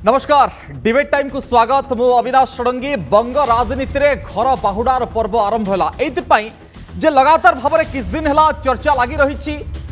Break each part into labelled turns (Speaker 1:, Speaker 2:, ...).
Speaker 1: नमस्कार debate time को स्वागत। मु अविनाश षडंगी। बंग राजनीति रे घर बाहुडार पर्व आरंभ होला एइतिपाई जे लगातार भाव में किस दिन है चर्चा लगी रही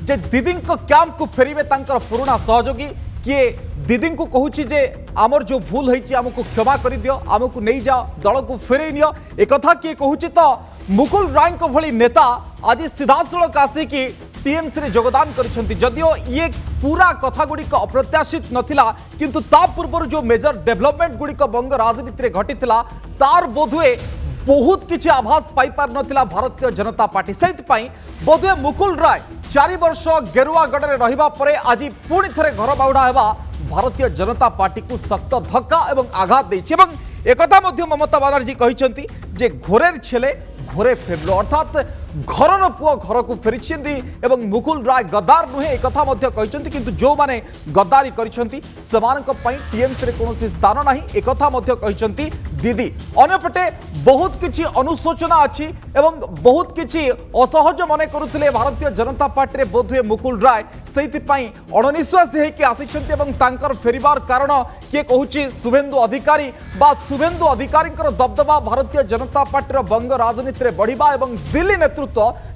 Speaker 1: जे दीदी कैंप को फेरबे तांकर पुराना सहयोगी किए दीदी को कहूँ जे आमर जो भूल होती आमको क्षमा कर दियो, आमको नहीं जाओ, दल को फेरे नियो। एक किए कहूँ तो मुकुल राय भली नेता आज सीधासलख आसिकी टीएमसी रे योगदान करिसेंती। जदियो ये पूरा कथा गुड़िक अप्रत्याशित नथिला किंतु ता पूर्व जो मेजर डेवलपमेंट गुड़िक बंग राजनीति रे घटिथिला तार बोधुए बहुत किछि आभास पाई पार नथिला भारतीय जनता पार्टी। सेइतपई बोधुए मुकुल राय 4 वर्ष गेरुआगढ़ रे रहिबा परे आज पुणी थरे घर बाहुडा हेबा भारतीय जनता पार्टी को सख्त धक्का एवं आघात देछि। एवं एकथा मध्य ममता बनर्जी कहिसेंती जे घोरेर छेले घोरे फेरलो, अर्थात घरर पुओ घर को फेरिछंती एवं मुकुल राय गद्दार नुहे एकथा मध्य कहिसेंती किंतु जो माने गद्दारी करिसेंती सेमानक पई टीएमसी रे कोनोसी स्थान नाही एकथा मध्य कहिसेंती दीदी। अन्यपटे बहुत किछि अनुशोचना अछि एवं बहुत किछि असहज मने करुथिले भारतीय जनता पार्टी रे बोधुए मुकुल राय। सेइति पई अणनिश्वासी हेकि आसिछंती एवं तांकर फेरिबार कारण के कहूछि शुभेंदु अधिकारी बा शुभेंदु अधिकारींकर दबदबा भारतीय जनता पार्टी रो बंग राजनीति रे बढ़िबा एवं दिल्ली नेतृत्व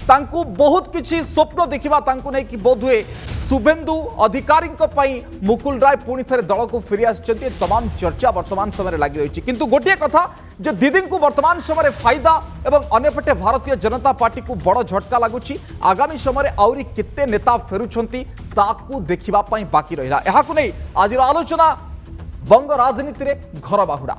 Speaker 1: तांकु बहुत किछि स्वप्न देखिबा तांकु नै कि बोधुए शुभेंदु अधिकारी मुकुल राय पुणी थे दल को फेरी आसी तमाम चर्चा वर्तमान समय लगी रही। किंतु गोटे कथा जे दीदी को वर्तमान समय फायदा एवं अन्यपटे भारतीय जनता पार्टी को बड़ झटका लगुच। आगामी समय आउरी केते नेता फेरुछंती ताकू देखिबा पई बाकी रहिला। एहाकु नै आज आलोचना बंग राजनीति रे घर बाहुडा।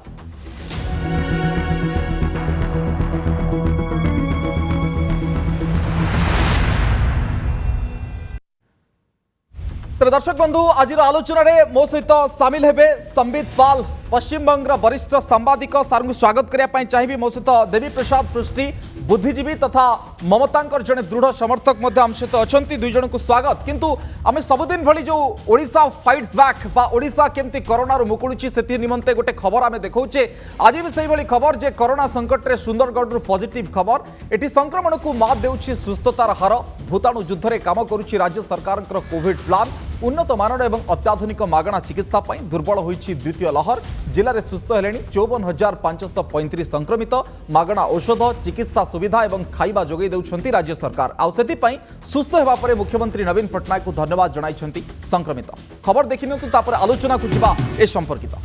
Speaker 1: तेरे दर्शक बंधु आज आलोचना रे मो सहित सामिल हेबे संबित पाल पश्चिम बंग वरिष्ठ सांबादिक सार को स्वागत करने चाहिए। मो सहित देवी प्रसाद पृष्टि बुद्धिजीवी तथा ममता जड़े दृढ़ समर्थक आम सहित अच्छा दुई जन को स्वागत। किंतु आम सबुदिन भली जो ओडिशा फाइट्स बैक बा ओडिशा केमती कोरोना मुकुड़ुची से निमंते गोटे खबर आम देखौचे। आज भी से भाई खबर जे कोरोना संकट रे सुंदरगढ़ पॉजिटिव खबर एटी संक्रमण को मात देउछि सुस्थतार हार। भूताणु युद्ध रे काम करुछि राज्य सरकार कोविड प्लान। उन्नत मानर एवं अत्याधुनिक मागणा चिकित्सा पई दुर्बल होईछि द्वितीय लहर। जिले में सुस्थ हेलेनी 54,535 संक्रमित। मागणा औषध चिकित्सा सुविधा एवं खाइबा जोगई देउछंती राज्य सरकार। आउ सेति पई सुस्थ हेबा परे मुख्यमंत्री नवीन पट्टनायक को धन्यवाद जणाइछंती संक्रमित। खबर देखिनतु तापर आलोचना को जिबा ए संपर्कित।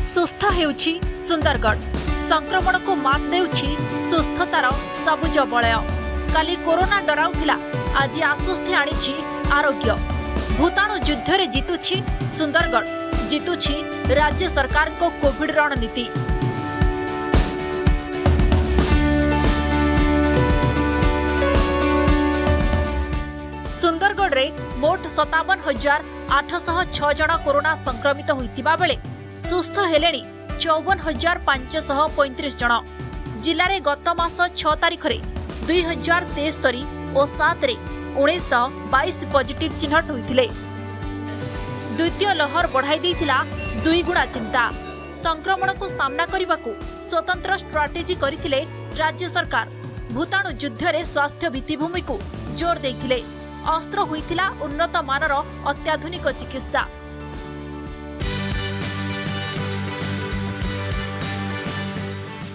Speaker 2: सुस्थ हेउछि सुंदरगढ़। संक्रमण को मात देउछि सुस्थतार सबुज बलय। काली कोरोना डराउथिला आज आश्वस्ति आनिछि आरोग्य। भूताणु युद्ध रे जितुछि सुंदरगढ़, जितुछि राज्य सरकार को कोविड रणनीति। सुंदरगढ़ रे मोट 57,806 जन कोरोना संक्रमित होइतिबा बेले सुस्थ हेलेनी 54,535 जन। जिले में गत मास 6 तारिख रे 2073 और 7 रे 1922 पॉजिटिव चिन्हट होइथिले। द्वितीय लहर बढ़ाई देइथिला 2 गुणा चिंता। संक्रमण को सामना करने स्वतंत्र स्ट्राटेजी करथिले राज्य सरकार। भूताणु युद्ध रे स्वास्थ्य भित्तिभूमि को जोर देइथिले। अस्त्र होइथिला उन्नत मानर अत्याधुनिक चिकित्सा।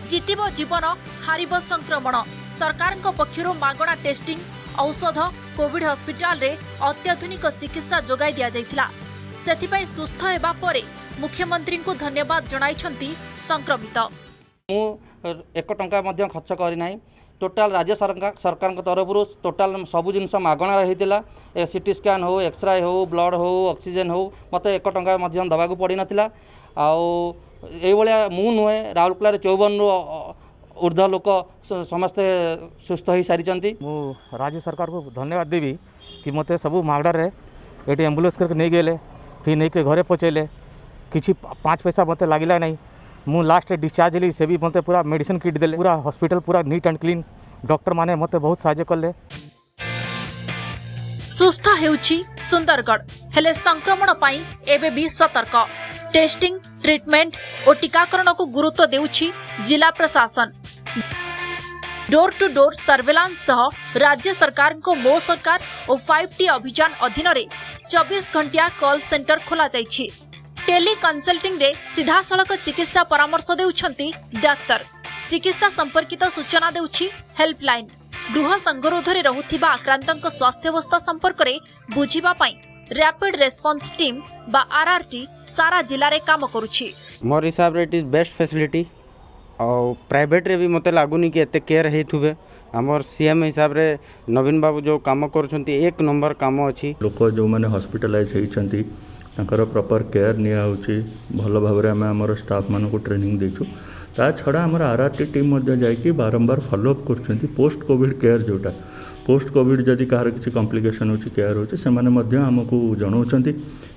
Speaker 2: जितिबो जीवन हारिब संक्रमण। सरकार पक्षरु मागणा टेस्टिंग औषध कोविड हॉस्पिटल रे अत्याधुनिक चिकित्सा जोगाई दिया जाइथिला। सेथिपई सुस्थ हेबा परे मुख्यमंत्री को धन्यवाद जणाइछंती संक्रमित।
Speaker 3: मु 1 टंका मध्य खर्च करि नाही। टोटाल राज्य सरकार तरफ टोटाल सबु जिनस मागणा रहितिला। सीटी स्कैन हो, एक्सरे हो, ब्लड हो, ऑक्सीजन हो, मते 1 टंका मध्य दबाकू पड़ी नथिला। आउ ये मु नुहे राउरकेला 54 ऊर्ध्व लोक समस्ते सुस्थ हो सारी। मु राज्य सरकार को धन्यवाद देवी कि मत सब मागड़े ये एम्बुलेंस करके नहीं गए फिर नहीं के घरे पहुँचेले। किसी 5 पैसा मत लगे नहीं। मु लास्ट डिस्चार्ज हेली से भी मत पूरा मेडिसिन किट देले। पूरा हॉस्पिटल पूरा नीट एंड क्लीन। डॉक्टर माने मत बहुत सहायता कले।
Speaker 2: सुस्थ हेउछि सुंदरगढ़ हेले संक्रमण पाई एबे भी सतर्क। टेस्टिंग ट्रीटमेंट और टीकाकरण को गुरुत्व देउछि जिला प्रशासन। डोर टू डोर सर्वेलांस सह राज्य सरकार को मो सरकार और 5T अभियान अधीन 24 घंटिया कॉल सेंटर खोला जाइछि। टेली कंसल्टिंग रे सीधा सड़क चिकित्सा परामर्श देउछंती डाक्तर। चिकित्सा संपर्कित सूचना देउछि हेल्पलाइन। गृह संगरोध रे रहुथिबा आक्रांतक स्वास्थ्य अवस्था संपर्क रे बुझिबा पई रैपिड रेस्पॉन्स टीम बा आरआरटी सारा जिला रे काम करूछि।
Speaker 4: मोर हिसाब रे इट इज बेस्ट फैसिलिटी और प्राइवेट रे भी मते लागुनी कि एते केयर हेथुबे। हमर सीएम हिसाब रे नवीन बाबू जो काम करूछंती एक नंबर काम अछि।
Speaker 5: लोक जो माने हॉस्पिटलाइज हेइछंती तांकर प्रॉपर केयर निया होछि। भलो भाबरे हम हमर स्टाफ मान को ट्रेनिंग देछु। ता छड़ा हमर आरआरटी टीम मध्ये जाय कि बारंबार फॉलो अप करछंती। पोस्ट कोविड केयर जोटा पोस्ट कोविड जदि कहार किसी कॉम्प्लिकेशन होछि केयर होछि से माने मध्ये हमकु जणाउछंती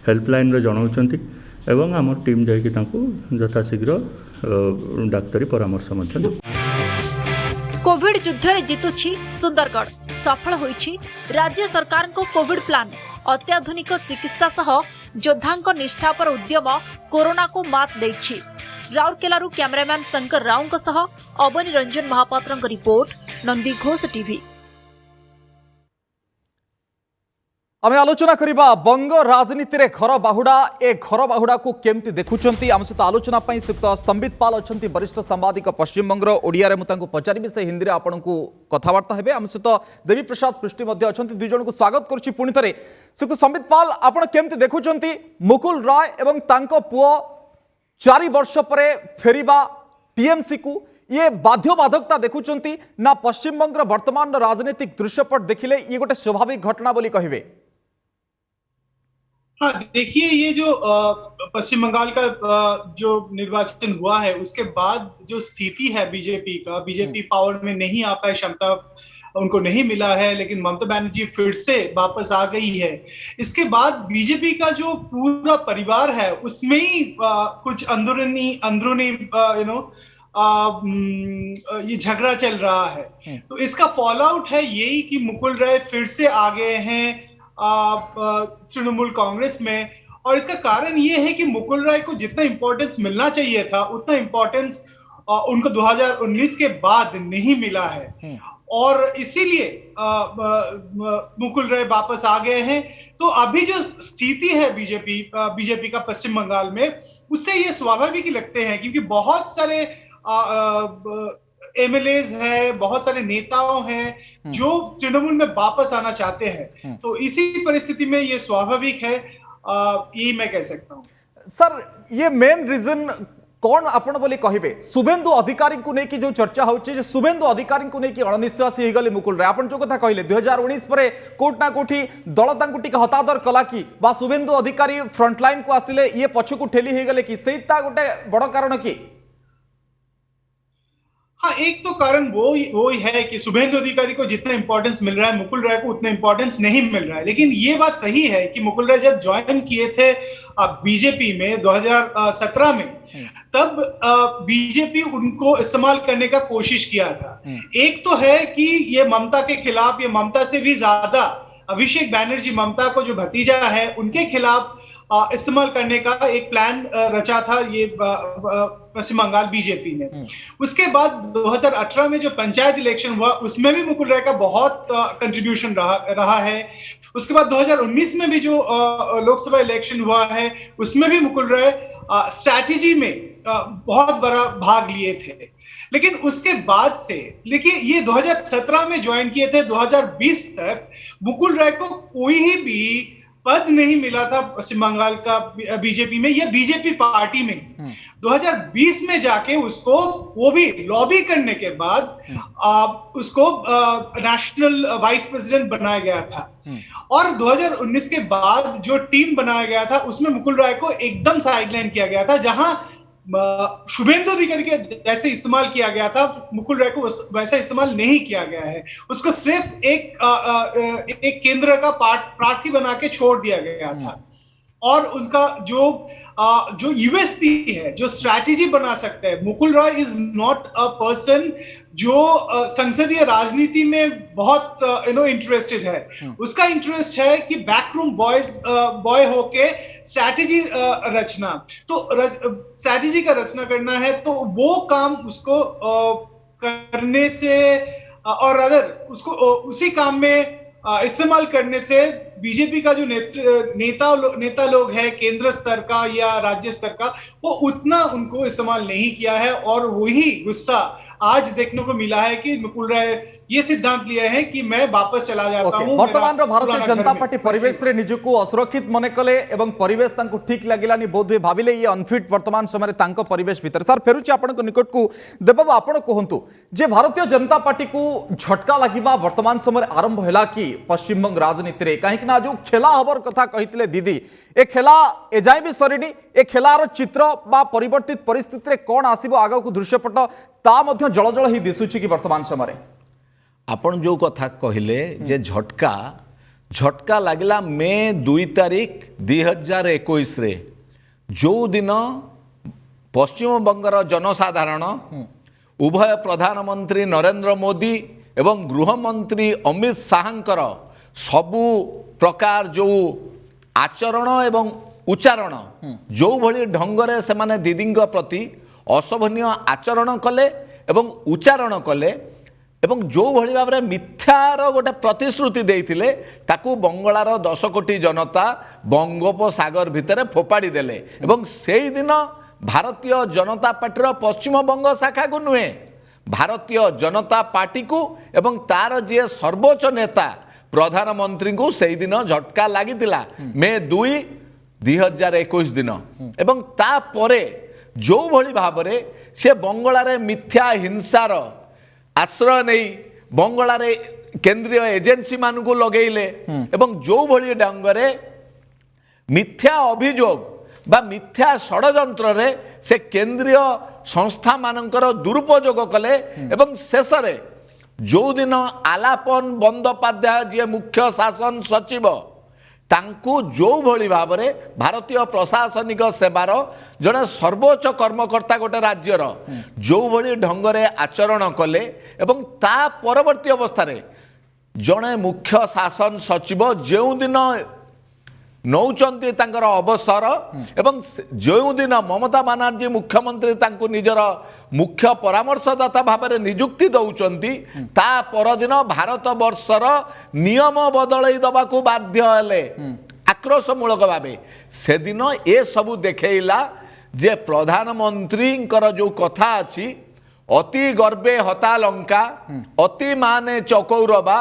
Speaker 5: हेल्पलाइन रे जणाउछंती एवं हमर टीम जाय कि तांको यथाशीघ्र डाक्तरी परामर्श मध्ये दे।
Speaker 2: कोविड युद्ध रे जितुछि सुंदरगढ़। सफल होइछि राज्य सरकार को कोविड प्लान। अत्याधुनिक चिकित्सा सह योद्धांक निष्ठा पर उद्यम कोरोना को मात देछि। राउरकेलारू कैमरामैन शंकर राव सह अवनी रंजन महापात्र रिपोर्ट नंदी घोष टीवी।
Speaker 1: आम आलोचना करिबा बंग राजनीति रे घर बाहुड़ा ए घर बाहुड़ा को केमती देखुचंती आम सहित आलोचना पई सुक्त संबित पाल अछंती वरिष्ठ सांबादिक पश्चिम बंग ओडिया रे मुतांको पचारिबे से हिंदी रे आपनकू कथावार्ता हेबे। आम सहित देवी प्रसाद पृष्टि मध्ये अछंती दुई जन को स्वागत करछि पुनि थरे। सुक्त संबित पाल आपण केमती देखुचंती मुकुल राय एवं तांको पुओ 4 वर्ष परे फेरिबा टीएमसी को ये बाध्यबाधकता देखुचंती ना पश्चिम बंग रो वर्तमान राजनीतिक दृश्यपट देखिले ये गोटे स्वाभाविक घटना बोली कहिबे?
Speaker 6: हाँ, देखिए ये जो पश्चिम बंगाल का जो निर्वाचन हुआ है उसके बाद जो स्थिति है बीजेपी का, बीजेपी पावर में नहीं आ पाए, क्षमता उनको नहीं मिला है, लेकिन ममता बनर्जी फिर से वापस आ गई है। इसके बाद बीजेपी का जो पूरा परिवार है उसमें ही कुछ अंदरूनी ये झगड़ा चल रहा है। तो इसका फॉल आउट है यही कि मुकुल राय फिर से आ गए हैं तृणमूल कांग्रेस में। और इसका कारण ये है कि मुकुल राय को जितना इंपॉर्टेंस मिलना चाहिए था उतना इंपॉर्टेंस उनको 2019 के बाद नहीं मिला है और इसीलिए मुकुल राय वापस आ गए हैं। तो अभी जो स्थिति है बीजेपी का पश्चिम बंगाल में, उससे ये स्वाभाविक ही लगते हैं क्योंकि बहुत सारे एमएलएज है, बहुत सारे नेताओं हैं जो तृणमूल में वापस आना चाहते हैं। तो इसी परिस्थिति में ये स्वाभाविक है, यही मैं कह सकता हूँ।
Speaker 1: सर ये मेन रीजन कौन आपण बोली कहिबे? शुभेंदु अधिकारी को नहीं कि जो चर्चा होची जे शुभेंदु अधिकारी को नहीं कि अणनिश्वासी हो गले मुकुल राय। आपण जो कथा कहले 2019 परे कोट ना कोठी दल तांकु टिक हतादर कला कि बा शुभेंदु अधिकारी फ्रंटलाइन को आसिले ये पछ को ठेली हो गले कि सेता गोटे बड़ कारण की?
Speaker 6: हाँ, एक तो कारण वो ही है कि शुभेंदु अधिकारी को जितना इंपॉर्टेंस मिल रहा है मुकुल राय को उतना इंपॉर्टेंस नहीं मिल रहा है। लेकिन ये बात सही है कि मुकुल राय जब ज्वाइन किए थे बीजेपी में 2017 में, तब बीजेपी उनको इस्तेमाल करने का कोशिश किया था। एक तो है कि ये ममता के खिलाफ, ये ममता से भी ज्यादा अभिषेक बैनर्जी, ममता को जो भतीजा है, उनके खिलाफ इस्तेमाल करने का एक प्लान रचा था ये पश्चिम बंगाल बीजेपी ने। उसके बाद 2018 में जो पंचायत इलेक्शन हुआ उसमें भी मुकुल राय का बहुत कंट्रीब्यूशन रहा है। उसके बाद 2019 में भी जो लोकसभा इलेक्शन हुआ है उसमें भी मुकुल राय स्ट्रैटेजी में बहुत बड़ा भाग लिए थे। लेकिन उसके बाद से देखिए ये 2017 में ज्वाइन किए थे, 2020 तक मुकुल राय को कोई भी पद नहीं मिला था पश्चिम बंगाल का बीजेपी में या बीजेपी पार्टी में। 2020 में जाके उसको वो भी लॉबी करने के बाद उसको नेशनल वाइस प्रेसिडेंट बनाया गया था। और 2019 के बाद जो टीम बनाया गया था उसमें मुकुल राय को एकदम साइडलाइन किया गया था। जहां शुभेंदु अधिकारी के जैसे इस्तेमाल किया गया था, मुकुल राय को वैसा इस्तेमाल नहीं किया गया है। उसको सिर्फ एक केंद्र का प्रार्थी बना के छोड़ दिया गया था। और उनका जो यूएसपी है, जो स्ट्रैटेजी बना सकते हैं, Mukul Roy is not a person जो संसदीय राजनीति में बहुत इंटरेस्टेड है। उसका इंटरेस्ट है कि बैकरूम बॉय होके स्ट्रैटेजी रचना। तो स्ट्रैटेजी का रचना करना है तो वो काम उसको करने से और अदर उसको उसी काम में इस्तेमाल करने से बीजेपी का जो नेता लोग है केंद्र स्तर का या राज्य स्तर का, वो उतना उनको इस्तेमाल नहीं किया है। और वही गुस्सा आज देखने को मिला है कि मुकुल राय ये सिद्धांत लिया है कि मैं वापस चला जाता हूं।
Speaker 1: वर्तमान भारतीय जनता पार्टी परिवेश रे निजको असुरक्षित मन कले एवं परिवेश तांको ठीक लागिलानी बोध भाविले ये अनफिट वर्तमान समय तांको परिवेश भीतर। सर फेरुची आपण को निकट को देवबाबू आपण कहंतु जे भारतीय जनता पार्टी को झटका लागिबा वर्तमान समय आरंभ हैला कि पश्चिम बंग राजनीति रे, काहे कि ना जो खेला हबर कथा कहितले दीदी ए खेला ए जाय भी सरीनी ए खेलार चित्र बा परिवर्तित परिस्थिति रे कोन आसीबो आगा को दृश्यपट ता मध्य जळजळ ही दिसुची कि वर्तमान समय
Speaker 7: आपण जो कथा कहले जे झटका लगला मे 2 तारिख 2021 रे जो दिन पश्चिम बंगर जनसाधारण उभय प्रधानमंत्री नरेंद्र मोदी एवं गृहमंत्री अमित शाहंकर सबु प्रकार जो आचरण एवं उच्चारण जो भली ढंगरे से माने दीदी प्रति अशोभनीय आचरण कले एवं उच्चारण कले एवं जो भली भाव में मिथ्यार गोटे प्रतिश्रुति देइथिले ताकू बंगलार 10 कोटी जनता बंगोपसागर भितर फोपाड़ी देले एवं सेई दिन भारतीय जनता पार्टी पश्चिम बंग शाखा को नुहे भारतीय जनता पार्टी को एवं तार जे सर्वोच्च नेता प्रधानमंत्री को सेई दिन झटका लागितिला मे 2 2021 दिन एवं ता परे जो भली भाव में से बंगलार मिथ्या हिंसार आश्रय नहीं बंगलारे केंद्रीय एजेंसी मान को लगेले एवं जो भली ढंगरे मिथ्या अभियोग बा मिथ्या षड्यंत्र रे से केंद्रीय संस्था मानकर दुरुपयोग कले एवं शेष रे जो दिन आलापन बंदोपाध्याय जी मुख्य शासन सचिव तांकू जो भली भाव में भारतीय प्रशासनिक सेवार जड़े सर्वोच्च कर्मकर्ता गोटे राज्यर जो भली ढंगरे आचरण कले एवं ता परवर्ती अवस्था जड़े मुख्य शासन सचिव जो दिन नौचंती तांकर अवसर एवं जो दिन ममता बनर्जी मुख्यमंत्री तांको निजर मुख्य परामर्शदाता भाव में नियुक्ति दौरान ता परदिन भारत वर्षर नियम बदल दबाकू बाध्य हेले आक्रोशमूलक भावे से दिन ए सबू देखैला जे प्रधानमंत्री जो कथा अछि अति गर्वे हता लंका अति माने चकौरबा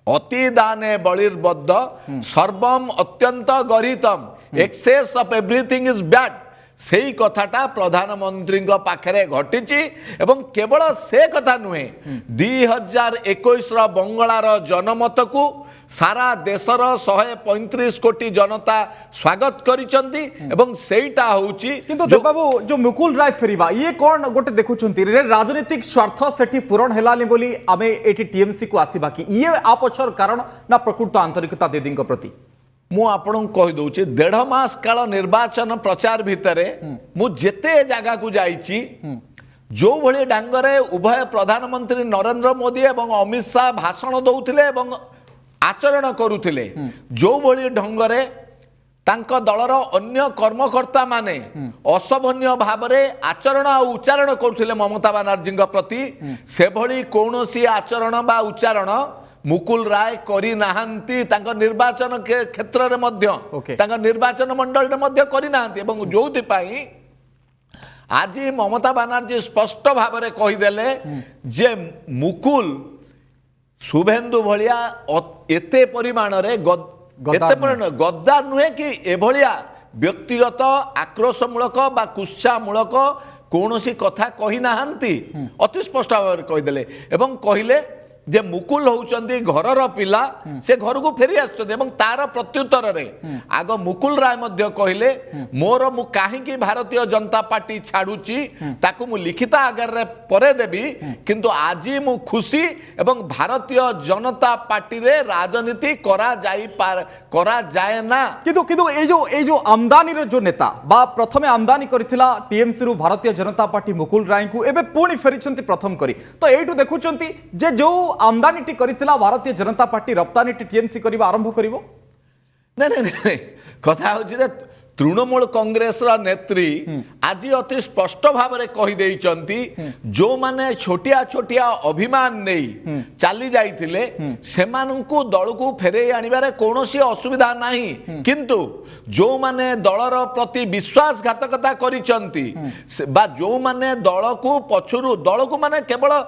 Speaker 7: अति दाने बलिर्बद्ध सर्वम अत्यंत गरितम excess of everything is bad सेई कथाटा प्रधानमंत्री पाखरे घटिची एवं केवल से कथा नुहे 2021 बंगलार जनमत को सारा देशर 135 कोटी जनता स्वागत करिसंती एवं सेईटा होउची
Speaker 1: किंतु देवबाबू जो मुकुल राय फेरिबा ये कोन गोटे देखुछंती रे राजनीतिक स्वार्थ सेठी पूरण हेलानी बोली आमे एठी टीएमसी को आसीबा कि ये आपछर कारण ना प्रकृत आंतरिकता दीदी प्रति
Speaker 7: मु आपन कहि दउची 1.5 मास काल निर्वाचन प्रचार भितरे मु जेते जगह को जाईची जो भली डांगरे उभय प्रधानमंत्री नरेंद्र मोदी एवं अमित शाह भाषण दउथिले एवं आचरण करुथिले जो भली ढंगरे तांको दलर अन्य कर्मकर्ता माने अशोभनीय भाव में आचरण और उच्चारण करुथिले ममता बनर्जी प्रति से भली कौनसी आचरण बा उच्चारण मुकुल राय करी नाहंती तांको निर्वाचन के क्षेत्र रे मध्य तांको निर्वाचन मंडल रे मध्य करी नाहंती एवं जोथि पाई आज ममता बनर्जी स्पष्ट भाव में कहीदेले जे मुकुल शुभेन्दु भलिया एते परिमाण रे गद्दार नुहे कि एभलिया व्यक्तिगत आक्रोशमूलक बा कुत्सामूलक कौनसी कथा कही नाहंती अति स्पष्ट भाव में कहीदेले एवं कहिले जे मुकुल होउचंदी घरर पिला से घर को फेरी आछथि एवं तार प्रत्युत्तर रे आग मुकुल राय मध्य कहिले मोर मु काहे कि भारतीय जनता पार्टी छाडुची ताकू मु लिखित आगर रे परे देबी किंतु आजी मु खुशी एवं भारतीय जनता पार्टी रे राजनीति करा जाए ना
Speaker 1: किंतु ए जो आमदानी रो जो नेता बा प्रथमे आमदानी करिथिला टीएमसी रु भारतीय जनता पार्टी मुकुल राय को एबे पुणी फेरिछंती प्रथम करी तो एठु देखुचंती जे जो आमदानी करिथिला भारतीय जनता पार्टी रप्तानी टीएमसी करबा आरंभ करिवो
Speaker 7: नहीं कथा होची रे तृणमूल कांग्रेस नेत्री आज अति स्पष्ट भाव में कहीदे जो माने छोटिया छोटिया अभिमान नहीं चली जाइथिले सेमानंकु दल को फेरे आनिबारे कौनसी असुविधा नहीं किंतु जो माने दलर प्रति विश्वासघातकता करिसंती बा जो माने दल को पछुरु दल को माने केवल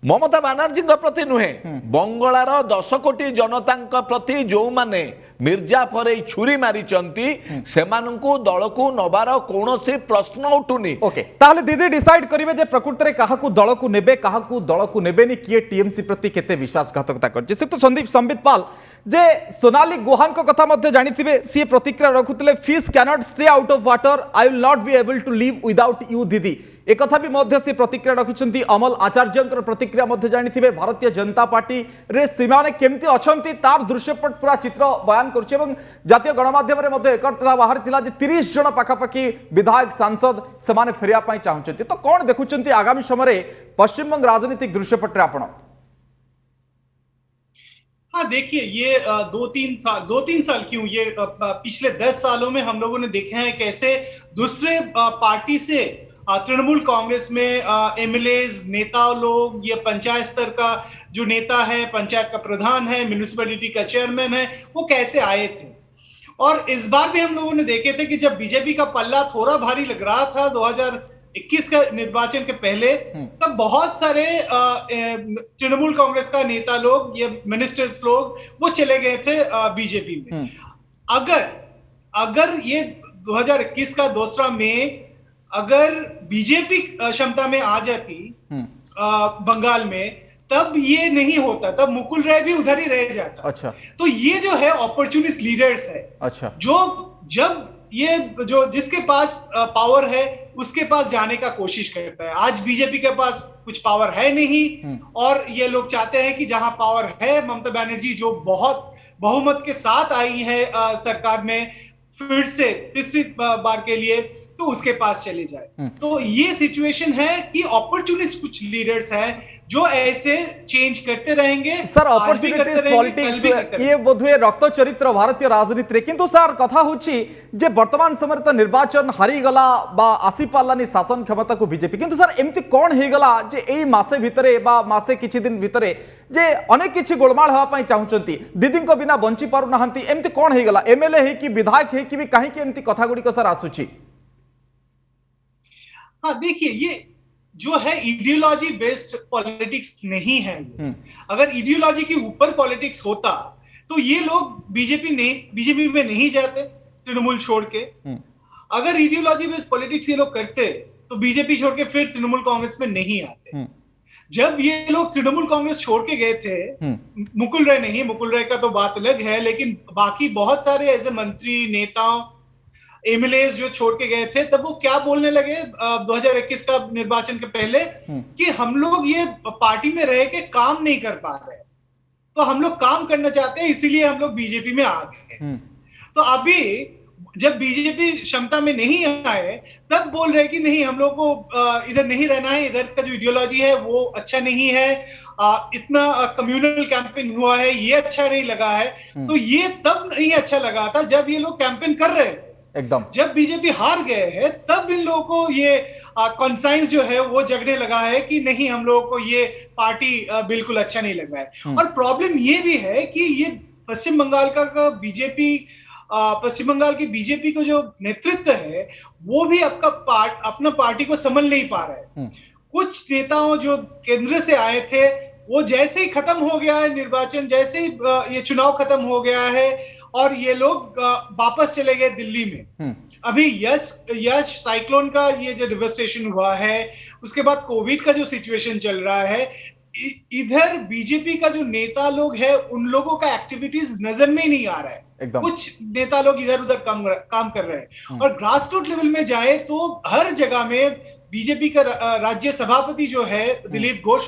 Speaker 7: ममता बानर्जी प्रति नुहे बंगलार 10 कोटी जनता प्रति जो माने मिर्जाफर छुरी मारिचंती सेमानंकु दल को नबार कौनसी प्रश्न उठुनी।
Speaker 1: ओके ताहले दीदी डिसाइड करिवे जे प्रकृति रे काहाकू दल को नेबे काहाकू दल को नेबेनी किए टीएमसी प्रति केते विश्वासघातकता करछि से तो संदीप संबित पाल जे सोनाली गुहा कथा मध्य जानिथिबे सी प्रतिक्रिया रखुतले fish cannot stay out of water I will not be able to live without you दीदी एक कथा भी मध्य से प्रतिक्रिया रखिछंती अमल आचार्य प्रतिक्रिया मध्य जानिथिबे भारतीय जनता पार्टी रे सीमाने केमती अछंती तार दृश्यपट पूरा चित्र बयान करछि एवं जातीय गणमाध्यम रे मध्य एक कथा बाहर थिला जे 30 जन पाखापाखी विधायक सांसद सेमाने फेरिया पई चाहुचंती तो कोन देखुचंती आगामी समय रे पश्चिम बंग राजनीतिक दृश्यपट रे आपण।
Speaker 6: हाँ देखिए ये 2-3 साल क्यों ये पिछले 10 सालों में हम लोगों ने देखा है कैसे दूसरे पार्टी से तृणमूल कांग्रेस में एमएलएज नेता लोग ये पंचायत स्तर का जो नेता है पंचायत का प्रधान है म्युनिसिपैलिटी का चेयरमैन है वो कैसे आए थे और इस बार भी हम लोगों ने देखे थे कि जब बीजेपी का पल्ला थोड़ा भारी लग रहा था 2021 का निर्वाचन के पहले तब बहुत सारे तृणमूल कांग्रेस का नेता लोग ये मिनिस्टर्स लोग वो चले गए थे बीजेपी में। अगर ये 2021 का दूसरा में अगर बीजेपी क्षमता में आ जाती बंगाल में तब ये नहीं होता तब मुकुल राय भी उधर ही रह जाता।
Speaker 1: अच्छा
Speaker 6: तो ये जो है अपॉर्चुनिस्ट लीडर्स है
Speaker 1: अच्छा जो
Speaker 6: जब ये जो जिसके पास पावर है उसके पास जाने का कोशिश करता है। आज बीजेपी के पास कुछ पावर है नहीं और ये लोग चाहते हैं कि जहां पावर है ममता बनर्जी जो बहुत बहुमत के साथ आई है सरकार में फिर से तीसरी बार के लिए तो उसके पास चले जाए। तो ये सिचुएशन है कि अपॉर्चुनिस्ट कुछ लीडर्स हैं जो ऐसे चेंज करते रहेंगे।
Speaker 1: सर अपॉर्चुनिटी पॉलिटिक्स ये बोधुए रक्त चरित्र भारतीय राजनीति किंतु सर कथा होची जे वर्तमान समय तो निर्वाचन हारी गला बा आसी पालानी शासन क्षमता को बीजेपी किंतु सर एमती कौन हे गला जे एई मासे भितरे बा मासे किछि दिन भितरे जे अनेक किछि गोलमाल हवा पई चाहुचंती दीदी को बिना बंची पारु नाहंती एमती कौन हे गला एमएलए हे कि विधायक हे कि भी काहे कि एमती कथा गुडी को सर आसुची।
Speaker 6: हाँ देखिए ये जो है आइडियोलॉजी बेस्ड पॉलिटिक्स नहीं है ये। अगर आइडियोलॉजी के ऊपर पॉलिटिक्स होता तो ये लोग बीजेपी में नहीं जाते तृणमूल छोड़ के। अगर आइडियोलॉजी बेस्ड पॉलिटिक्स ये लोग करते तो बीजेपी छोड़ के फिर तृणमूल कांग्रेस में नहीं आते। जब ये लोग तृणमूल कांग्रेस छोड़ के गए थे मुकुल राय नहीं, मुकुल राय का तो बात अलग है, लेकिन बाकी बहुत सारे ऐसे मंत्री नेता एमएलए जो छोड़ के गए थे तब वो क्या बोलने लगे 2021 का निर्वाचन के पहले कि हम लोग ये पार्टी में रह के काम नहीं कर पा रहे तो हम लोग काम करना चाहते हैं इसीलिए हम लोग बीजेपी में आ गए। तो अभी जब बीजेपी क्षमता में नहीं आए तब बोल रहे कि नहीं हम लोग को इधर नहीं रहना है, इधर का जो आइडियोलॉजी है वो अच्छा नहीं है, इतना कम्युनल कैंपेन हुआ है ये अच्छा नहीं लगा है। तो ये तब नहीं अच्छा लगा था जब ये लोग कैंपेन कर रहे थे
Speaker 1: एकदम। जब
Speaker 6: बीजेपी हार गए हैं तब इन लोगों को ये कॉन्साइंस जो है वो जगने लगा है कि नहीं हम लोगों को ये पार्टी बिल्कुल अच्छा नहीं लग रहा है। और प्रॉब्लम ये भी है कि ये पश्चिम बंगाल का बीजेपी पश्चिम बंगाल की बीजेपी को जो नेतृत्व है वो भी अपना पार्टी को संभाल नहीं पा रहा है। कुछ नेताओं जो केंद्र से आए थे वो जैसे ही खत्म हो गया है निर्वाचन, जैसे ही ये चुनाव खत्म हो गया है और ये लोग वापस चले गए दिल्ली में। अभी यश साइक्लोन का ये जो डिवास्टेशन हुआ है उसके बाद कोविड का जो सिचुएशन चल रहा है इधर बीजेपी का जो नेता लोग है उन लोगों का एक्टिविटीज नजर में ही नहीं आ रहा है। कुछ नेता लोग इधर उधर काम कर रहे हैं और ग्रास रूट लेवल में जाए तो हर जगह में बीजेपी का राज्य सभापति जो है दिलीप घोष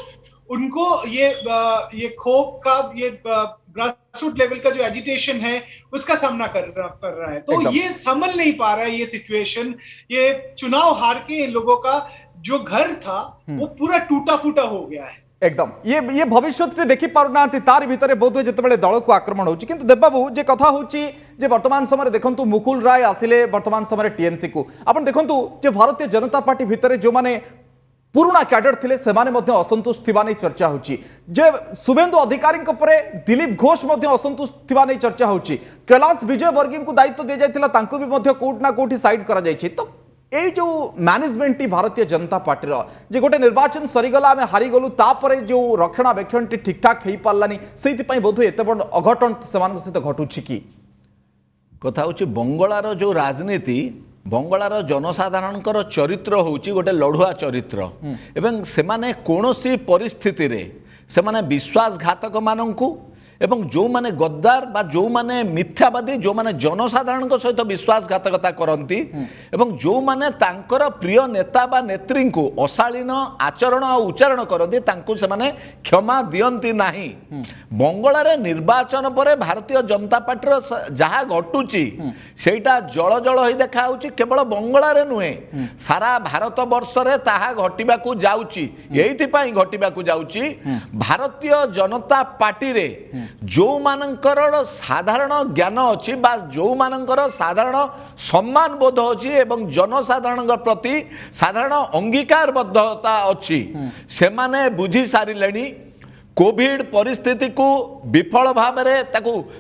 Speaker 6: उनको ये क्षोभ का ये ग्रासरूट लेवल का जो एजिटेशन है उसका सामना कर रहा है। तो ये संभल नहीं पा रहा है ये सिचुएशन। ये चुनाव हार के इन लोगों का जो घर था वो पूरा टूटा फूटा हो गया है।
Speaker 1: एकदम ये भविष्य देखि पारुना तार भितर बोध जिते दल को आक्रमण होची किंतु देवबाबू जे कथा होची जे वर्तमान समय देखंतु मुकुल राय आसिले वर्तमान समय टीएमसी को आपण देखंतु जे भारतीय जनता पार्टी भितर जो माने पुराना कैडर थिले सेमाने मध्य असंतुष्ट थिबा नै चर्चा होची जे शुभेंदु अधिकारी परे दिलीप घोष मध्य असंतुष्ट थिबा नै चर्चा होची कैलाश विजय वर्गी को दायित्व दे जायतिला तांको भी मध्य कोट ना कोठी साइड करा जायछि तो ये जो मैनेजमेंट भारतीय जनता पार्टी जे गोटे निर्वाचन सरीगला आम हारीगलु तापर जो रक्षणाबेक्षण टी ठीक ठाक हो पारानी से बोध एत बड़ अघटन से सहित घटुची कि
Speaker 7: कथा हूँ बंगलार जो राजनीति बंगलार जनसाधारण चरित्र होची गोटे लड़ुआ चरित्र एवं सेमाने कोनोसी परिस्थिति रे सेमाने विश्वासघातक मानंकु एवं जो माने गद्दार बा जो माने मिथ्यावादी जो माने जनसाधारण सहित विश्वासघातकता करती एवं जो माने तांकर प्रिय नेता बा नेत्री को अशालीन आचरण और उच्चारण करती तांको से माने क्षमा दियंती नाही बंगलार निर्वाचन पर भारतीय जनता पार्टी जहाँ घटुची सेटा जल जल हो देखा केवल बंगलार नुहे सारा भारत वर्ष रे ताहा घटिबाकू जाउची एइथिपाई घटिबाकू जाउची भारतीय जनता पार्टी रे जो मानकर साधारण ज्ञान अच्छी बा जो मानकर साधारण सम्मान बोध अच्छी एवं जनसाधारण प्रति साधारण अंगीकारबद्धता अच्छी से माने बुझी सारिलेनी कोविड परिस्थिति को विफल भाव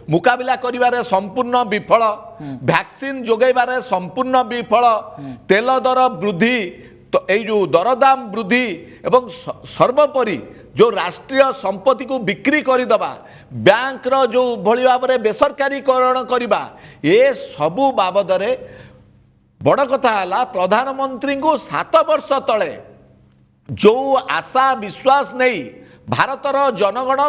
Speaker 7: मुकाबिला करिबारे संपूर्ण विफल वैक्सीन जोगैबारे संपूर्ण विफल तेल दर वृद्धि तो ये जो दरदाम वृद्धि एवं सर्वोपरि जो राष्ट्रीय संपत्ति को बिक्री करदबा बैंक रो जो भली भाव में बेसरकारीकरण करवा ये सबू बाबद बड़ कथा है प्रधानमंत्री को 7 वर्ष तले जो आशा विश्वास नहीं भारतर जनगण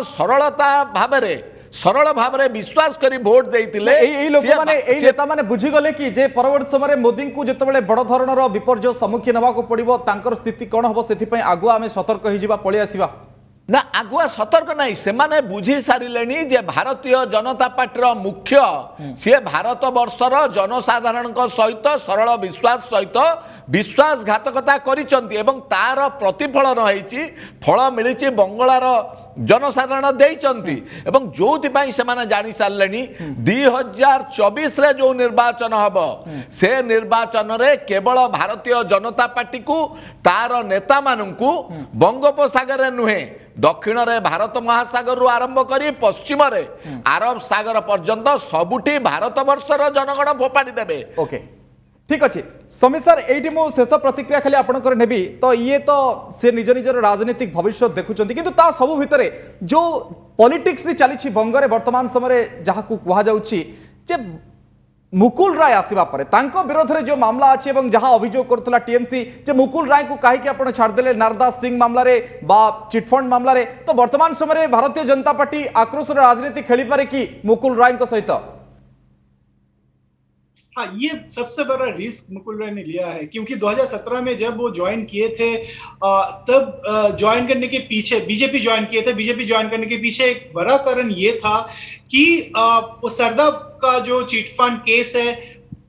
Speaker 7: सरल भाव में विश्वास करी वोट देइतिले
Speaker 1: लोक माने नेता माने बुझी गले कि जे परवर्ती समय मोदी को जितेबाला बड़ धरणर विपर्य सम्मुखीन होगा पड़ो तांकर स्थिति कौन हम से आगुआ आम सतर्क हो पलि आसवा
Speaker 7: ना आगुआ सतर्क नहीं से माने बुझी सारिलेनी जे भारतीय जनता पार्टी मुख्य सी भारत वर्षर जनसाधारण सहित सरल विश्वास सहित विश्वासघातकता करिसंती एवं तार प्रतिफलन होईची फल मिली बंगलार जनसाधारण देइचंती एवं जोथिपाई से माने जानि सारलेनी 2024 रे जो निर्वाचन हबो से निर्वाचन रे केवल भारतीय जनता पार्टी को तार नेता माननकु बंगोपसागर रे नुहे दक्षिण रे भारत महासागर रु आरंभ करी पश्चिम रे अरब सागर पर्यंत सबुठी भारत वर्षर जनगण फोपाड़ी देबे
Speaker 1: ओके ठीक अच्छे समीर सर ये मो शेष प्रतिक्रिया खाली आपंकर नेबी तो ये तो से निज निजर राजनीतिक भविष्य देखुंत कि सबू भितर जो पॉलिटिक्स चली बंगरे वर्तमान समय जहाँ को कहुचे मुकुल राय आसवा पर विरोध में जो मामला अच्छी जहाँ अभियोग करुला टीएमसी जे मुकुल राय को कहीं आप छाड़देले नारदा स्टिंग मामलें चिटफंड मामलें तो वर्तमान समय भारतीय जनता पार्टी आक्रोश राजनीति खेली पारे कि मुकुल राय सहित
Speaker 6: हाँ, ये सबसे बड़ा रिस्क मुकुल राय ने लिया है क्योंकि 2017 में जब वो ज्वाइन किए थे तब ज्वाइन करने के पीछे बीजेपी ज्वाइन किए थे बीजेपी ज्वाइन करने के पीछे एक बड़ा कारण ये था कि वो सरदा का जो चिट फंड केस है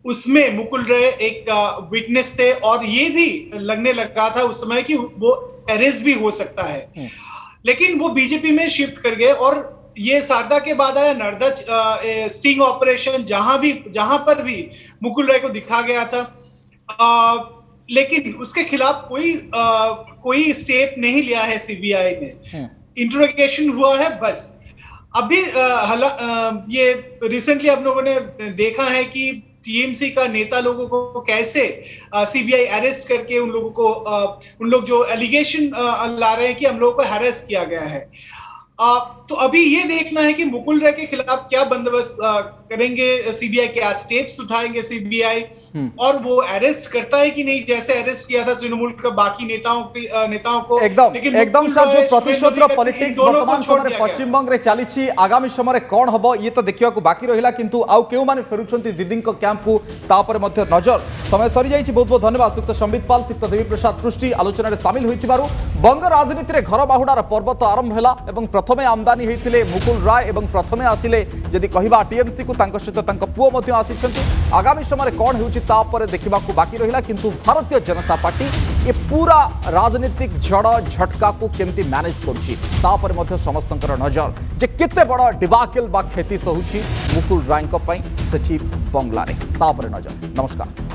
Speaker 6: उसमें मुकुल राय एक विटनेस थे और ये भी लगने लगा था उस समय कि वो अरेस्ट भी हो सकता है लेकिन वो बीजेपी में शिफ्ट कर गए और ये शारदा के बाद आया नर्दा स्टिंग ऑपरेशन जहां पर भी मुकुल राय को दिखा गया था लेकिन उसके खिलाफ कोई स्टेप नहीं लिया है सीबीआई ने इंट्रोगेशन हुआ है बस अभी ये रिसेंटली आप लोगों ने देखा है कि टीएमसी का नेता लोगों को कैसे सीबीआई अरेस्ट करके उन लोग जो एलिगेशन ला रहे हैं कि हम लोगों को हैरेस किया गया है तो अभी ये देखना है कि मुकुल राय के खिलाफ क्या बंदोबस्त करेंगे सीबीआई, क्या स्टेप्स उठाएंगे सीबीआई और वो अरेस्ट करता है कि नहीं जैसे अरेस्ट किया था तृणमूल का बाकी नेताओं को
Speaker 1: एकदम सर जो प्रतिशोध पॉलिटिक्स वर्तमान समय पश्चिम बंग रे चली आगामी समय कौन हम ये तो देखा बाकी रहा किंतु आउ केउ माने फेरुछंती दीदी कैंप को तापर मध्य नजर समय सरी जाइछि। बहुत बहुत धन्यवाद श्रीयुक्त संबित पाल श्रीयुक्त देवी प्रसाद पृष्टि आलोचना सामिल होइतिबारु। बंग राजनीति रे घर बाहुडार पर्व तो आरंभ होला एवं प्रथमे आमदानी होइतिले मुकुल राय एवं प्रथमे आसिले जदि कहिबा टीएमसी को तांको सहित तांको पुओ मध्य आसिछन्ति आगामी समय कौन होउछि ता पर देखिबाकू बाकी रहिला किंतु भारतीय जनता पार्टी ये पूरा राजनीतिक झड़ झटका को केमती मैनेज करुछि ता पर मध्य समस्तंकर नजर जे केते बड़ डिबाकेल बा खेती सहुछि मुकुल रायଙ୍କ ପାଇଁ सेठी बंगला रे ता पर नजर। नमस्कार।